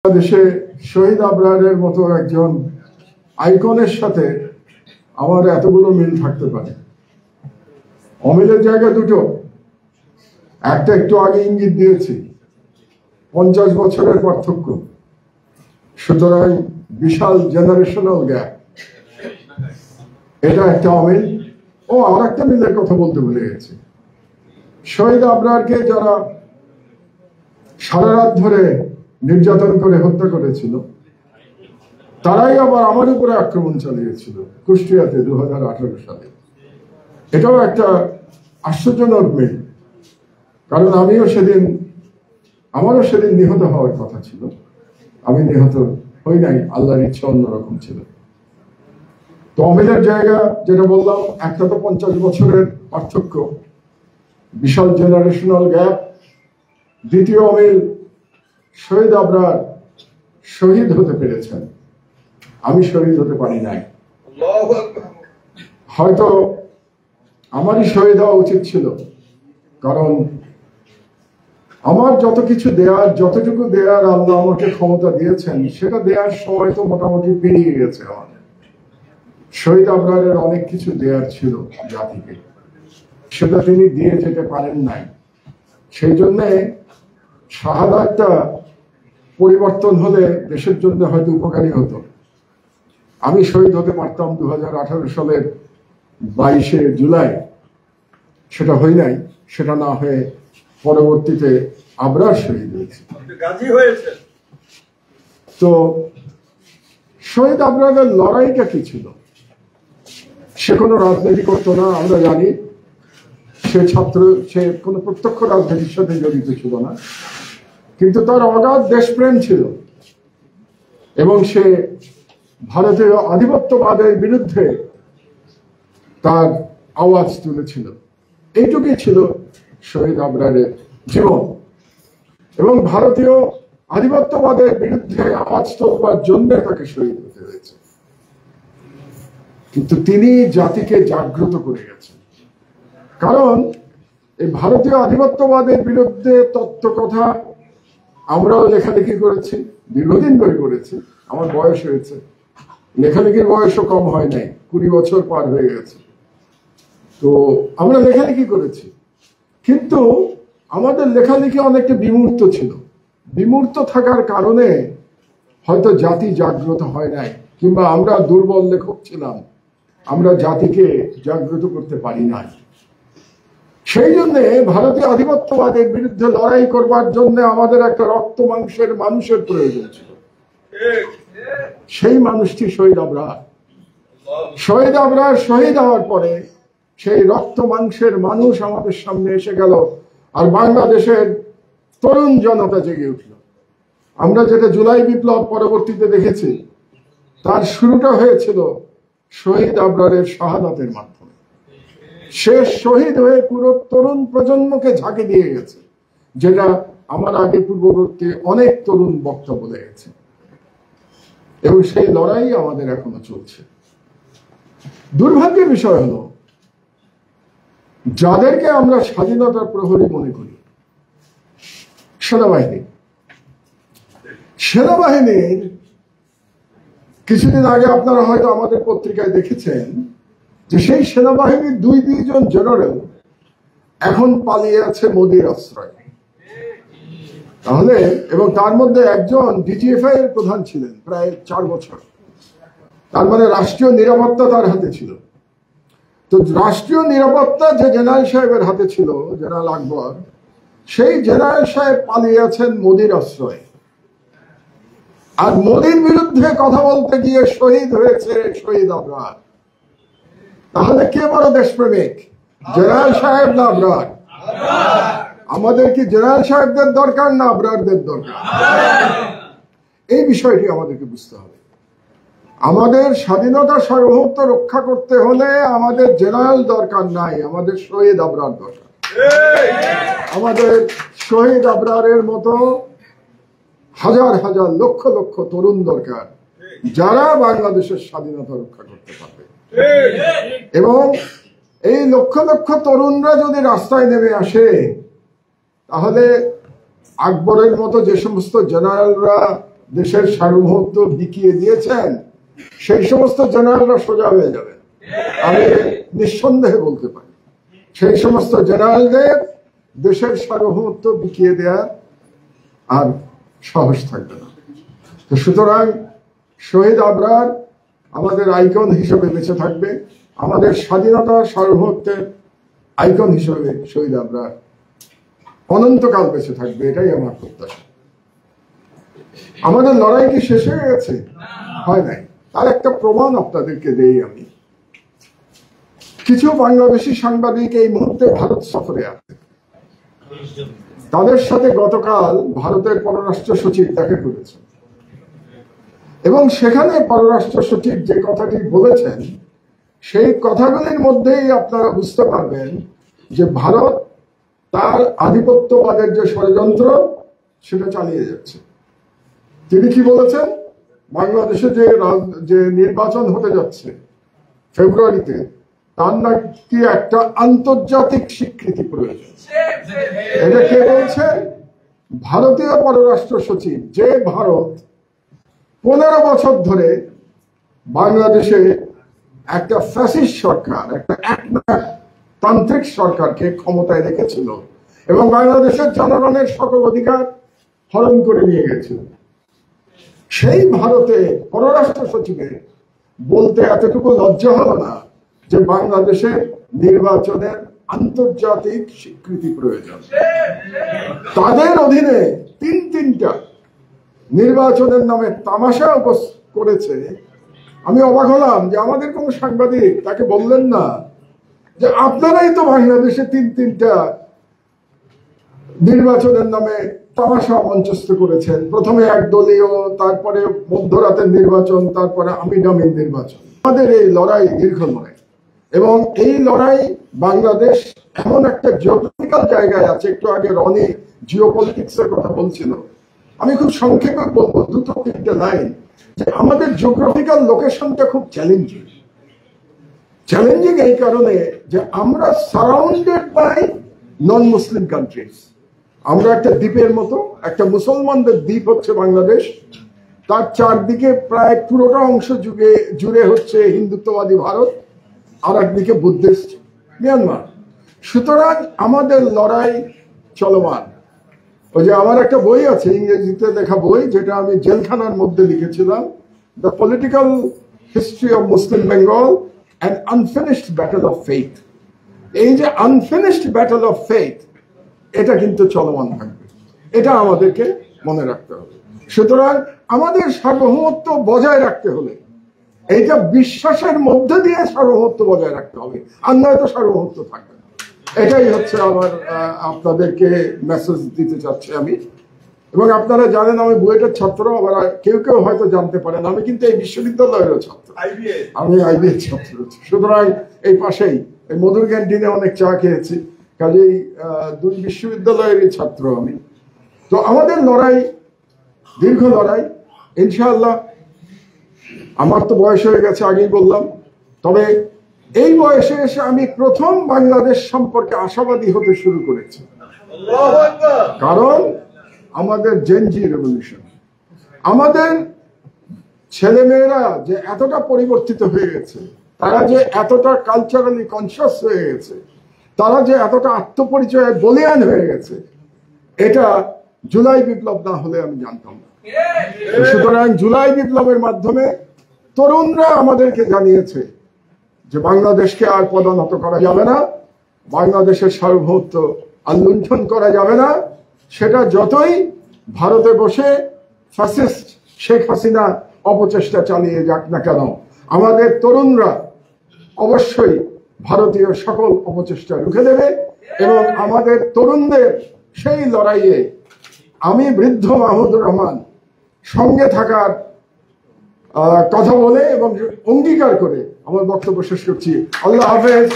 বাংলাদেশে শহীদ আবরারের মতো একজন আইকনের সাথে আমার এতগুলো মিল থাকতে পারে। অমিলের জায়গা দুটো, একটা একটু আগে ইঙ্গিত দিয়েছি, 50 বছরের পার্থক্য, সুতরাং বিশাল জেনারেশনাল গ্যাপ, এটা একটা অমিল। ও আর একটা মিলের কথা বলতে ভুলে গেছি। শহীদ আবরারকে যারা সারা রাত ধরে নির্যাতন করে হত্যা করেছিল, তারাই আবার আমার উপরে আক্রমণ চালিয়েছিল কুষ্টিয়াতে 2018 সালে। এটাও একটা আশ্চর্যজনক মিল, কারণ আমারও সেদিন নিহত হওয়ার কথা ছিল। আমি নিহত হই নাই, আল্লাহর ইচ্ছা অন্যরকম ছিল। তো অমিলের জায়গা যেটা বললাম, একটা তো 50 বছরের পার্থক্য, বিশাল জেনারেশনাল গ্যাপ। দ্বিতীয় অমিল, শহীদ আবরার শহীদ হতে পেরেছেন, আমি শহীদ হতে পারি নাই। হয়তো আমারই শহীদ হওয়া উচিত ছিল, কারণ আমার যত কিছু দেয়ার, যতটুকু দেয়ার আল্লাহ আমাকে ক্ষমতা দিয়েছেন, সেটা দেওয়ার সময় তো মোটামুটি পেরিয়ে গেছে। আমাদের শহীদ আবরারের অনেক কিছু দেয়ার ছিল জাতিকে, সেটা তিনি দিয়ে যেতে পারেন নাই। সেই জন্যে শাহাদাতটা পরিবর্তন হলে দেশের জন্য হয়তো উপকারী হতো। আমি শহীদ হতে পারতাম 2018 সালের 22শে জুলাই, সেটা হই নাই। সেটা না হয়ে পরবর্তীতে আবরার শহীদ হয়েছে। তো শহীদ আবরারের লড়াইটা কি ছিল? সে কোনো রাজনীতি করতো না, আমরা জানি। সে কোনো প্রত্যক্ষ রাজনীতির সাথে জড়িত ছিল না, কিন্তু তার অগাধ দেশপ্রেম ছিল এবং সে ভারতীয় আধিপত্যবাদের বিরুদ্ধে তার আওয়াজ তুলেছিল। এইটুকুই ছিল শহীদ আবরারের জীবন। এবং ভারতীয় আধিপত্যবাদের বিরুদ্ধে আওয়াজ তোলবার জন্য তাকে শহীদ হতে হয়েছে। কিন্তু তিনি জাতিকে জাগ্রত করে গেছেন, কারণ এই ভারতীয় আধিপত্যবাদের বিরুদ্ধে তত্ত্ব কথা আমরাও লেখালেখি করেছি, দীর্ঘদিন ধরে করেছি। আমার বয়স হয়েছে, লেখালেখির বয়সও কম হয় নাই, 20 বছর পার হয়ে গেছে। তো আমরা লেখালেখি করেছি, কিন্তু আমাদের লেখালেখি অনেকটা বিমূর্ত ছিল। বিমূর্ত থাকার কারণে হয়তো জাতি জাগ্রত হয় নাই, কিংবা আমরা দুর্বল লেখক ছিলাম, আমরা জাতিকে জাগ্রত করতে পারি নাই। সেই জন্য ভারতীয় আধিপত্যবাদের বিরুদ্ধে লড়াই করবার জন্য আমাদের একটা রক্ত মাংসের মানুষের প্রয়োজন ছিল। সেই মানুষটি শহীদ আবরার। শহীদ আবরার শহীদ হওয়ার পরে সেই রক্ত মাংসের মানুষ আমাদের সামনে এসে গেল, আর বাংলাদেশের তরুণ জনতা জেগে উঠল। আমরা যেটা জুলাই বিপ্লব পরবর্তীতে দেখেছি, তার শুরুটা হয়েছিল শহীদ আবরারের শাহাদাতের মাধ্যমে। সে শহীদ হয়ে পুরো তরুণ প্রজন্মকে ঝাঁকে দিয়ে গেছে, যেটা আমার আগে পূর্ববর্তী অনেক তরুণ বক্তা বলে গেছে। এবং সেই লড়াই আমাদের এখনো চলছে। দুর্ভাগ্যের বিষয় হলো, যাদেরকে আমরা স্বাধীনতার প্রহরী মনে করি, সেনাবাহিনীর কিছুদিন আগে আপনারা হয়তো আমাদের পত্রিকায় দেখেছেন যে সেই সেনাবাহিনীর 2-2 জেনারেল এখন পালিয়ে আছে মোদির আশ্রয়। তাহলে, এবং তার মধ্যে একজন ডিজিএফআই এর প্রধান ছিলেন প্রায় 4 বছর। তার মানে রাষ্ট্রীয় নিরাপত্তা তার হাতে ছিল। তো রাষ্ট্রীয় নিরাপত্তা যে জেনারেল সাহেবের হাতে ছিল, জেনারেল আকবর, সেই জেনারেল সাহেব পালিয়ে আছেন মোদির আশ্রয়। আর মোদির বিরুদ্ধে কথা বলতে গিয়ে শহীদ হয়েছে শহীদ আবরার। তাহলে কে বড় দেশপ্রেমিক, জেনারেল সাহেব না আবরার? আমাদের কি জেনারেল সাহেবদের দরকার না আবরারদের দরকার? এই বিষয়টি আমাদেরকে বুঝতে হবে। আমাদের স্বাধীনতা সার্বভৌমত্ব রক্ষা করতে হলে আমাদের জেনারেল দরকার নাই, আমাদের শহীদ আবরার দরকার। আমাদের শহীদ আবরারের মতো হাজার হাজার লক্ষ লক্ষ তরুণ দরকার, যারা বাংলাদেশের স্বাধীনতা রক্ষা করতে পারবে। এবং এই লক্ষ লক্ষ তরুণরা যদি রাস্তায় নেমে আসে, তাহলে আকবরের মতো যে সমস্ত জেনারেলরা দেশের সার্বভৌমত্ব বিকিয়ে দিয়েছেন, সেই সমস্ত জেনারেলরা সোজা হয়ে যাবেন। আমি নিঃসন্দেহে বলতে পারি সেই সমস্ত জেনারেলদের দেশের সার্বভৌমত্ব বিকিয়ে দেওয়ার আর সাহস থাকবে না। তো সুতরাং শহীদ আবরার আমাদের আইকন হিসেবে বেঁচে থাকবে, আমাদের স্বাধীনতা সার্বভৌমত্বের আইকন হিসেবে শহীদ আবরার অনন্তকাল বেঁচে থাকবে, এটাই আমার প্রত্যাশা। আমাদের লড়াই কি শেষ হয়ে গেছে? হয় নাই। তার একটা প্রমাণ আপনাদেরকে দেই আমি। কিছু বাংলাদেশি সাংবাদিক এই মুহূর্তে ভারত সফরে আছে, তাদের সাথে গতকাল ভারতের পররাষ্ট্র সচিব দেখা করেছেন এবং সেখানে পররাষ্ট্র সচিব যে কথাটি বলেছেন সেই কথাগুলির মধ্যেই আপনারা বুঝতে পারবেন যে ভারত তার আধিপত্যবাদের যে ষড়যন্ত্র সেটা চালিয়ে যাচ্ছে। তিনি কি বলেছেন? বাংলাদেশে যে নির্বাচন হতে যাচ্ছে ফেব্রুয়ারিতে, তার নাকি একটা আন্তর্জাতিক স্বীকৃতি প্রয়োজন। এটা কে বলছে? ভারতীয় পররাষ্ট্র সচিব, যে ভারত 15 বছর ধরে বাংলাদেশে একটা ফ্যাসিস্ট সরকার, একটা একনায়কতান্ত্রিক সরকারকে ক্ষমতায় রেখেছিল এবং বাংলাদেশের জনগণের সকল অধিকার হরণ করে নিয়ে গেছিল। সেই ভারতে পররাষ্ট্র সচিবের বলতে এতটুকু লজ্জা হলো না যে বাংলাদেশের নির্বাচনের আন্তর্জাতিক স্বীকৃতি প্রয়োজন। তাদের অধীনে তিনটা নির্বাচনের নামে তামাশা করেছে। আমি অবাক হলাম যে আমাদের কোন সাংবাদিক তাকে বললেন না যে আপনারাই তো বাংলাদেশে তিনটা নির্বাচনের নামে তামাশা মঞ্চস্থ করেছেন। প্রথমে একদলীয়, তারপরে মধ্যরাতের নির্বাচন, তারপরে আমিন নির্বাচন। আমাদের এই লড়াই দীর্ঘ লড়াই এবং এই লড়াই বাংলাদেশ এমন একটা জিওগ্রাফিক্যাল জায়গায় আছে। একটু আগে রনি জিওপলিটিক্স এর কথা বলছিল, আমি খুব সংক্ষেপে বলবো 2-3 লাইন যে আমাদের জিওগ্রাফিক্যাল লোকেশনটা খুব চ্যালেঞ্জিং এই কারণে যে আমরা surrounded by non Muslim countries. আমরা একটা দ্বীপের মতো, একটা মুসলমানদের দ্বীপ হচ্ছে বাংলাদেশ, তার চারদিকে প্রায় পুরোটা অংশ জুড়ে হচ্ছে হিন্দুত্ববাদী ভারত, আর একদিকে বুদ্ধিস্ট মিয়ানমার। সুতরাং আমাদের লড়াই চলমান। ওই যে আমার একটা বই আছে, ইংরেজিতে লেখা বই, যেটা আমি জেলখানার মধ্যে লিখেছিলাম, the political history of Muslim Bengal and unfinished battle of faith. এই যে আনফিনিশড ব্যাটল অফ ফেইথ, এটা কিন্তু চলমান থাকবে, এটা আমাদেরকে মনে রাখতে হবে। সুতরাং আমাদের সার্বভৌমত্ব বজায় রাখতে হলে এইটা বিশ্বাসের মধ্যে দিয়ে সার্বভৌমত্ব বজায় রাখতে হবে, আর নয়তো সার্বভৌমত্ব থাকবে না। এটাই হচ্ছে আমার আপনাদেরকে মেসেজ দিতে চাচ্ছি আমি। এবং আপনারা জানেন আমি বুয়েটের ছাত্র, আবার কেউ হয়তো জানতে পারেন আমি কিন্তু এই বিশ্ববিদ্যালয়েরও ছাত্র, আমি আইবিএর ছাত্র। সুতরাং এই পাশেই এই মধুর ক্যান্টিনে অনেক চা খেয়েছি, কাজেই 2 বিশ্ববিদ্যালয়েরই ছাত্র আমি। তো আমাদের লড়াই দীর্ঘ লড়াই, ইনশাআল্লাহ। আমার তো বয়স হয়ে গেছে, আগেই বললাম, তবে এই বয়সে এসে আমি প্রথম বাংলাদেশ সম্পর্কে আশাবাদী হতে শুরু করেছি। কারণ আমাদের জেনজি রেভলিউশন, আমাদের ছেলেমেয়েরা যে এতটা পরিবর্তিত হয়ে গেছে, তারা যে এতটা কালচারালি কনসিয়াস হয়ে গেছে, তারা যে এতটা আত্মপরিচয়ে বলিয়ান হয়ে গেছে, এটা জুলাই বিপ্লব না হলে আমি জানতাম না। সুতরাং জুলাই বিপ্লবের মাধ্যমে তরুণরা আমাদেরকে জানিয়েছে যে বাংলাদেশকে আর পদোন্নত করা যাবে না, বাংলাদেশের সার্বভৌমত্ব আর লুণ্ঠন করা যাবে না। সেটা যতই ভারতে বসে ফ্যাসিস্ট শেখ হাসিনা অপচেষ্টা চালিয়ে যাক না কেন, আমাদের তরুণরা অবশ্যই ভারতীয় সকল অপচেষ্টা রুখে দেবে। এবং আমাদের তরুণদের সেই লড়াইয়ে আমি বৃদ্ধ মাহমুদুর রহমান সঙ্গে থাকার কথা বলে এবং অঙ্গীকার করে আমার বক্তব্য শেষ করছি। আল্লাহ হাফেজ।